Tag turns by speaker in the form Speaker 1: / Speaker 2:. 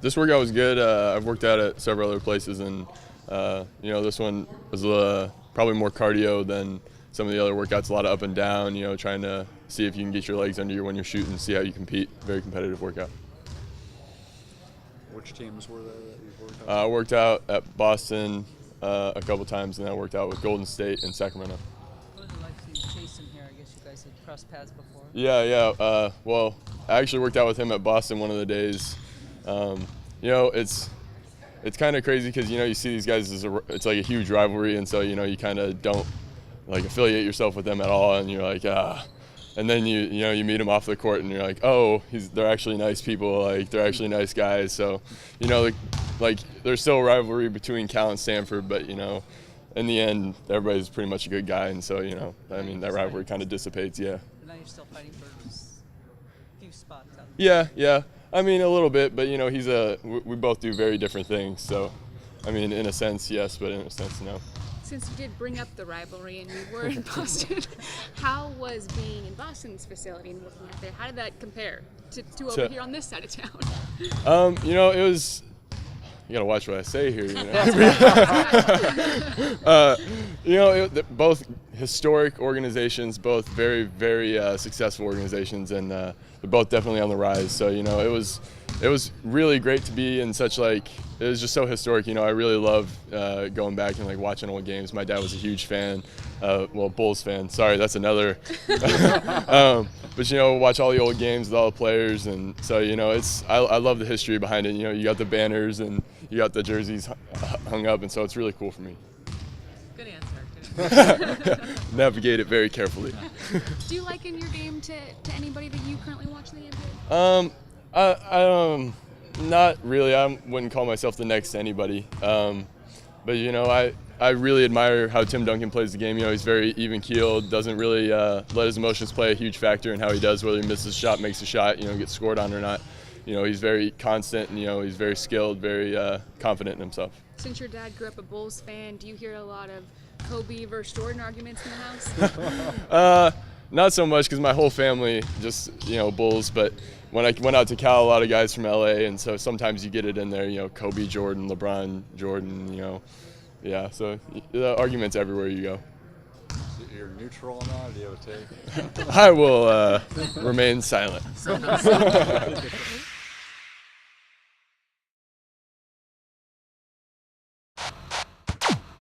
Speaker 1: This workout was good. I've worked out at several other places, and this one was probably more cardio than some of the other workouts. A lot of up and down. Trying to see if you can get your legs under you when you're shooting, see how you compete. Very competitive workout.
Speaker 2: Which teams were there that you worked out?
Speaker 1: I worked out at Boston a couple times, and then I worked out with Golden State and Sacramento.
Speaker 3: What was it like seeing Jason here? I guess you guys had crossed paths before.
Speaker 1: Yeah. Well, I actually worked out with him at Boston one of the days. It's kind of crazy because you see these guys it's like a huge rivalry, and so you kind of don't like affiliate yourself with them at all, and you're like and then you meet them off the court, and you're like, oh, they're actually nice people, like they're actually nice guys. So like there's still a rivalry between Cal and Stanford, but in the end everybody's pretty much a good guy, and so that rivalry kind of dissipates. Yeah.
Speaker 3: But now you're still fighting for a few spots out.
Speaker 1: Yeah. I mean, a little bit, but we both do very different things. So, in a sense, yes, but in a sense, no.
Speaker 4: Since you did bring up the rivalry and you were in Boston, how was being in Boston's facility and working out there? How did that compare to over here on this side of town?
Speaker 1: It was. You gotta watch what I say here. Both historic organizations, both very, very successful organizations, and they're both definitely on the rise. So it was really great to be in such it was just so historic. I really love going back and watching old games. My dad was a huge fan, Bulls fan. Sorry, that's another. But watch all the old games with all the players, and so I love the history behind it. You got the banners and you got the jerseys hung up, and so it's really cool for me.
Speaker 3: Good answer.
Speaker 1: Navigate it very carefully.
Speaker 4: Do you liken your game to anybody that you currently watch in the NBA?
Speaker 1: Not really. I wouldn't call myself the next to anybody. But I really admire how Tim Duncan plays the game. He's very even-keeled, doesn't really let his emotions play a huge factor in how he does, whether he misses a shot, makes a shot, gets scored on or not. He's very constant, and he's very skilled, very confident in himself.
Speaker 4: Since your dad grew up a Bulls fan, do you hear a lot of Kobe versus Jordan arguments in the house?
Speaker 1: Not so much, because my whole family just Bulls, but when I went out to Cal, a lot of guys from LA, and so sometimes you get it in there, Kobe, Jordan, LeBron, Jordan, yeah, so the arguments everywhere you go.
Speaker 2: You're neutral on that, or do you have a take?
Speaker 1: I will remain silent.